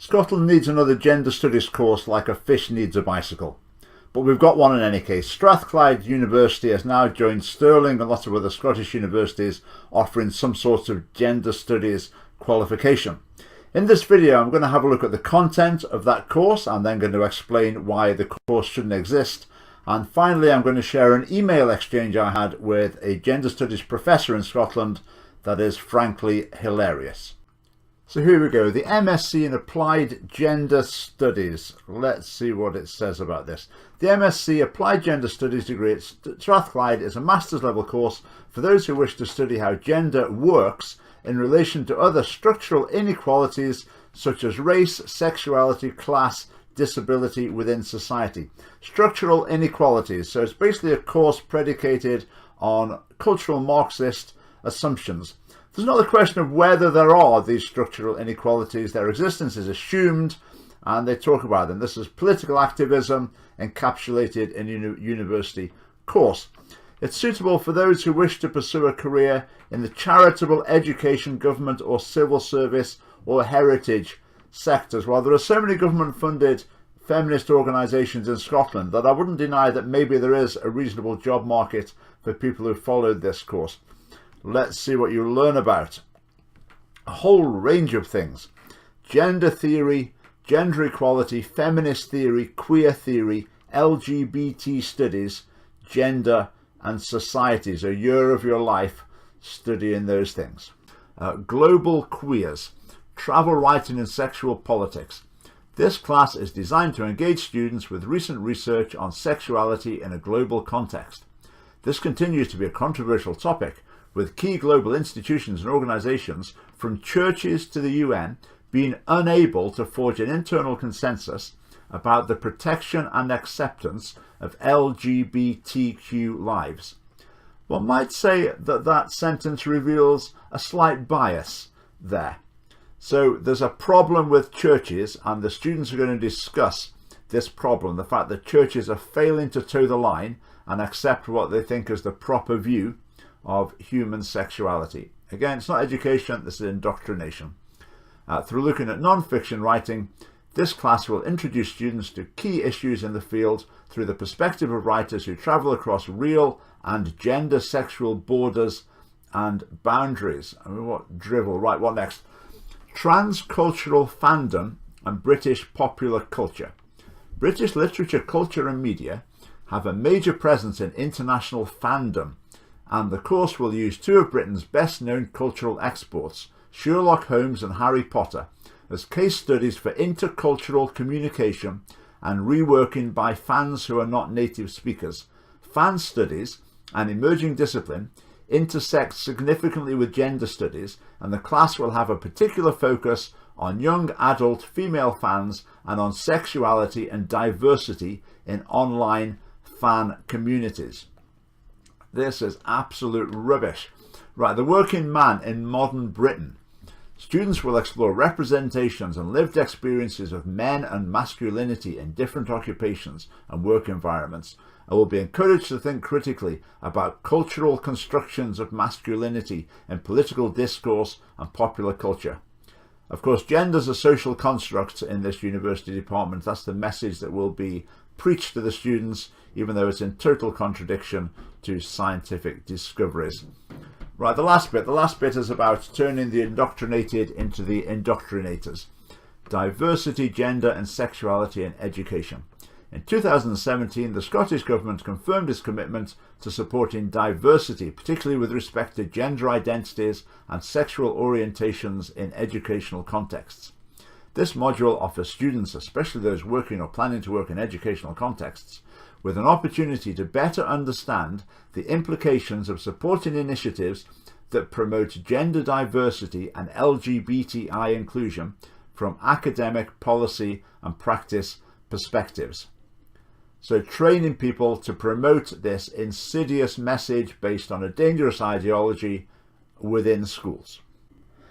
Scotland needs another gender studies course like a fish needs a bicycle. But we've got one in any case. Strathclyde University has now joined Stirling and lots of other Scottish universities offering some sort of gender studies qualification. In this video I'm going to have a look at the content of that course. I'm then going to explain why the course shouldn't exist. And finally I'm going to share an email exchange I had with a gender studies professor in Scotland that is frankly hilarious. So here we go, the MSc in Applied Gender Studies. Let's see what it says about this. The MSc Applied Gender Studies degree at Strathclyde is a master's level course for those who wish to study how gender works in relation to other structural inequalities such as race, sexuality, class, disability within society. Structural inequalities, so it's basically a course predicated on cultural Marxist assumptions. There's not the question of whether there are these structural inequalities. Their existence is assumed and they talk about them. This is political activism encapsulated in a university course. It's suitable for those who wish to pursue a career in the charitable, education, government or civil service or heritage sectors. While there are so many government funded feminist organisations in Scotland that I wouldn't deny that maybe there is a reasonable job market for people who followed this course. Let's see what you learn about. A whole range of things. Gender theory, gender equality, feminist theory, queer theory, LGBT studies, gender and societies. A year of your life studying those things. Global queers, travel writing and sexual politics. This class is designed to engage students with recent research on sexuality in a global context. This continues to be a controversial topic, with key global institutions and organisations, from churches to the UN, being unable to forge an internal consensus about the protection and acceptance of LGBTQ lives. One might say that that sentence reveals a slight bias there. So there's a problem with churches, and the students are going to discuss this problem, the fact that churches are failing to toe the line and accept what they think is the proper view of human sexuality. Again, it's not education, this is indoctrination. Through looking at non-fiction writing, this class will introduce students to key issues in the field through the perspective of writers who travel across real and gender sexual borders and boundaries. I mean, what drivel. Right, what next? Transcultural fandom and British popular culture. British literature, culture and media have a major presence in international fandom, and the course will use two of Britain's best known cultural exports, Sherlock Holmes and Harry Potter, as case studies for intercultural communication and reworking by fans who are not native speakers. Fan studies, an emerging discipline, intersect significantly with gender studies, and the class will have a particular focus on young adult female fans and on sexuality and diversity in online fan communities. This is absolute rubbish. Right, the working man in modern Britain. Students will explore representations and lived experiences of men and masculinity in different occupations and work environments, and will be encouraged to think critically about cultural constructions of masculinity in political discourse and popular culture. Of course, gender is a social construct in this university department. That's the message that will be preached to the students, even though it's in total contradiction to scientific discoveries. Right, the last bit is about turning the indoctrinated into the indoctrinators. Diversity, gender and sexuality in education. In 2017, the Scottish Government confirmed its commitment to supporting diversity, particularly with respect to gender identities and sexual orientations in educational contexts. This module offers students, especially those working or planning to work in educational contexts, with an opportunity to better understand the implications of supporting initiatives that promote gender diversity and LGBTI inclusion from academic, policy and practice perspectives. So training people to promote this insidious message based on a dangerous ideology within schools.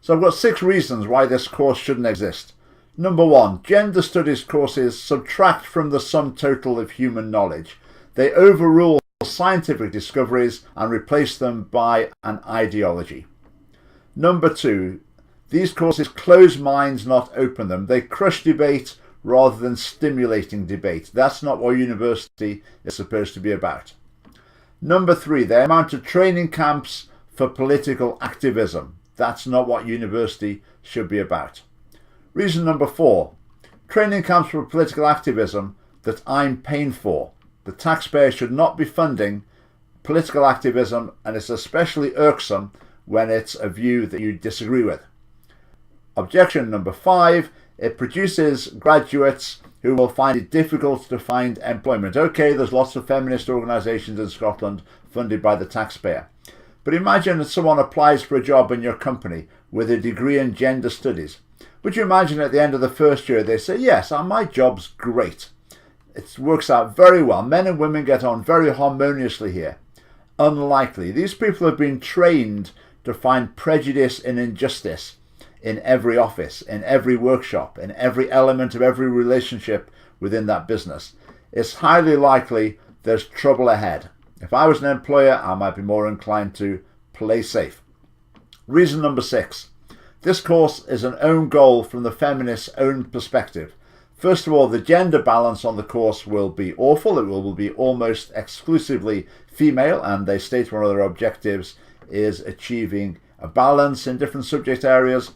So I've got 6 reasons why this course shouldn't exist. Number 1, gender studies courses subtract from the sum total of human knowledge. They overrule scientific discoveries and replace them by an ideology. Number 2, These courses close minds, not open them. They crush debate rather than stimulating debate. That's not what university is supposed to be about. Number 3, they amount to training camps for political activism. That's not what university should be about. Reason number 4, training camps for political activism that I'm paying for. The taxpayer should not be funding political activism, and it's especially irksome when it's a view that you disagree with. Objection number 5, it produces graduates who will find it difficult to find employment. Okay, there's lots of feminist organisations in Scotland funded by the taxpayer. But imagine that someone applies for a job in your company with a degree in gender studies. Would you imagine at the end of the first year they say, yes, my job's great. It works out very well. Men and women get on very harmoniously here. Unlikely. These people have been trained to find prejudice and injustice in every office, in every workshop, in every element of every relationship within that business. It's highly likely there's trouble ahead. If I was an employer, I might be more inclined to play safe. Reason number 6. This course is an own goal from the feminist's own perspective. First of all, the gender balance on the course will be awful. It will be almost exclusively female, and they state one of their objectives is achieving a balance in different subject areas.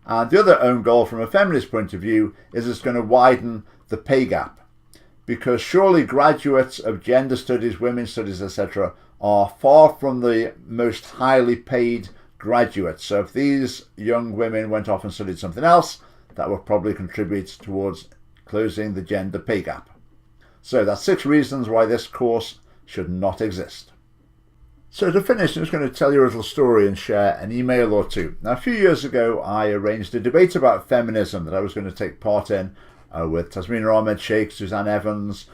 And the other own goal from a feminist point of view is it's going to widen the pay gap, because surely graduates of gender studies, women's studies, etc. are far from the most highly paid graduates. So if these young women went off and studied something else, that would probably contribute towards closing the gender pay gap. So that's 6 reasons why this course should not exist. So to finish, I'm just going to tell you a little story and share an email or two. Now, a few years ago, I arranged a debate about feminism that I was going to take part in with Tasmina Ahmed Sheikh, Suzanne Evans,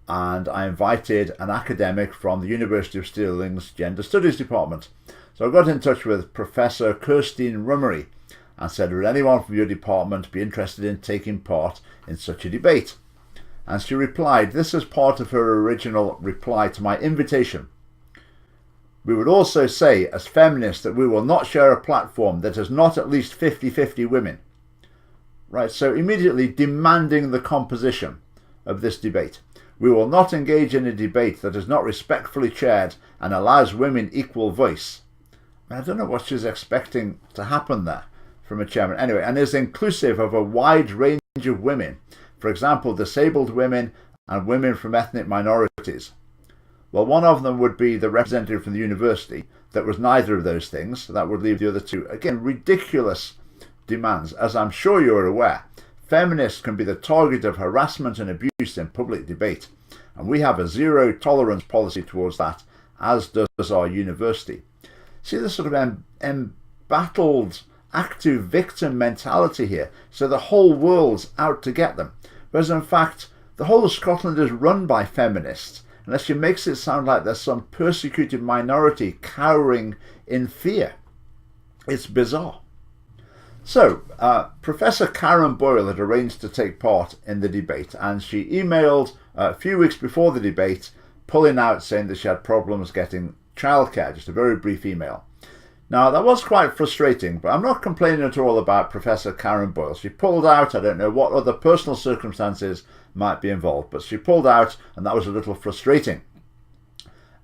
and I invited an academic from the University of Stirling's Gender Studies Department. So I got in touch with Professor Kirstein Rummery and said, would anyone from your department be interested in taking part in such a debate? And she replied, this is part of her original reply to my invitation. We would also say, as feminists, that we will not share a platform that has not at least 50-50 women. Right, so immediately demanding the composition of this debate. We will not engage in a debate that is not respectfully chaired and allows women equal voice. I don't know what she's expecting to happen there from a chairman. Anyway, and is inclusive of a wide range of women. For example, disabled women and women from ethnic minorities. Well, one of them would be the representative from the university that was neither of those things. So that would leave the other two. Again, ridiculous demands. As I'm sure you're aware, feminists can be the target of harassment and abuse in public debate. And we have a zero tolerance policy towards that, as does our university. See this sort of embattled, active victim mentality here. So the whole world's out to get them. Whereas in fact, the whole of Scotland is run by feminists. Unless she makes it sound like there's some persecuted minority cowering in fear. It's bizarre. So, Professor Karen Boyle had arranged to take part in the debate, and she emailed a few weeks before the debate, pulling out saying that she had problems getting childcare, just a very brief email. Now, that was quite frustrating, but I'm not complaining at all about Professor Karen Boyle. She pulled out. I don't know what other personal circumstances might be involved, but she pulled out, and that was a little frustrating.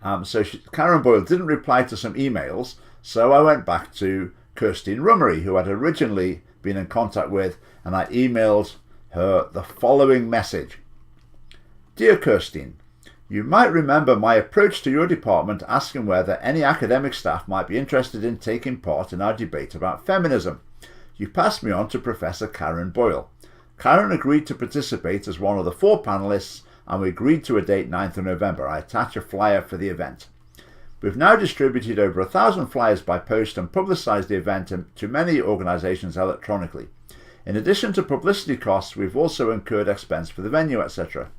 Karen Boyle didn't reply to some emails, so I went back to Kirstein Rummery, who I'd originally been in contact with, and I emailed her the following message. Dear Kirstein, you might remember my approach to your department asking whether any academic staff might be interested in taking part in our debate about feminism. You passed me on to Professor Karen Boyle. Karen agreed to participate as one of the 4 panellists, and we agreed to a date 9th of November. I attach a flyer for the event. We've now distributed over 1,000 flyers by post and publicised the event to many organisations electronically. In addition to publicity costs, we've also incurred expense for the venue, etc.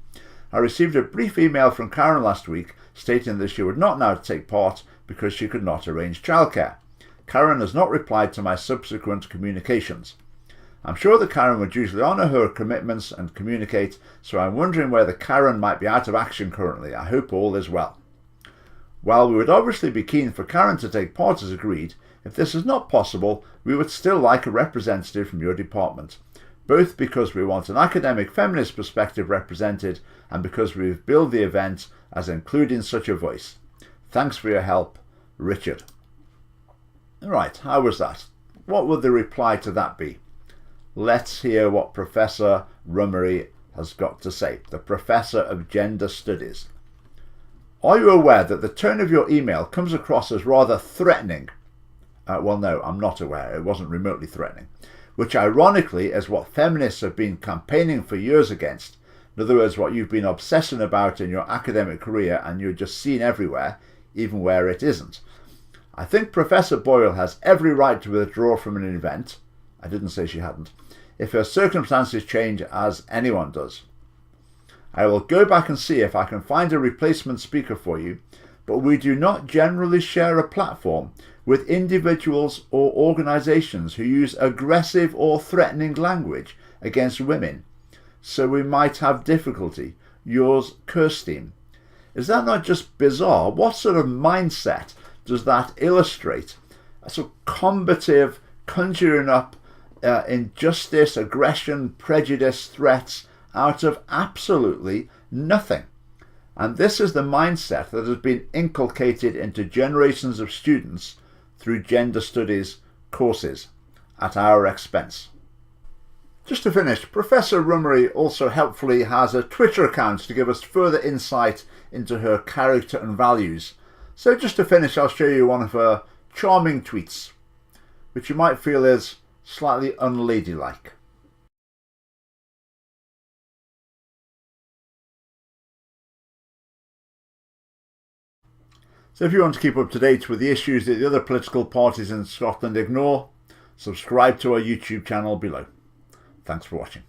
I received a brief email from Karen last week stating that she would not now take part because she could not arrange childcare. Karen has not replied to my subsequent communications. I'm sure that Karen would usually honour her commitments and communicate, so I'm wondering whether Karen might be out of action currently. I hope all is well. While we would obviously be keen for Karen to take part as agreed, If this is not possible, we would still like a representative from your department, both because we want an academic feminist perspective represented and because we've billed the event as including such a voice. Thanks for your help, Richard. Right, how was that? What would the reply to that be? Let's hear what Professor Rummery has got to say, the Professor of Gender Studies. Are you aware that the tone of your email comes across as rather threatening? Well, no, I'm not aware. It wasn't remotely threatening. Which ironically is what feminists have been campaigning for years against. In other words, what you've been obsessing about in your academic career and you're just seen everywhere, even where it isn't. I think Professor Boyle has every right to withdraw from an event. I didn't say she hadn't. If her circumstances change, as anyone does. I will go back and see if I can find a replacement speaker for you, but we do not generally share a platform with individuals or organisations who use aggressive or threatening language against women, so we might have difficulty. Yours, Kirstein. Is that not just bizarre? What sort of mindset does that illustrate? A sort of combative, conjuring up injustice, aggression, prejudice, threats out of absolutely nothing. And this is the mindset that has been inculcated into generations of students through gender studies courses at our expense. Just to finish, Professor Rummery also helpfully has a Twitter account to give us further insight into her character and values. So just to finish, I'll show you one of her charming tweets, which you might feel is slightly unladylike. So if you want to keep up to date with the issues that the other political parties in Scotland ignore, subscribe to our YouTube channel below. Thanks for watching.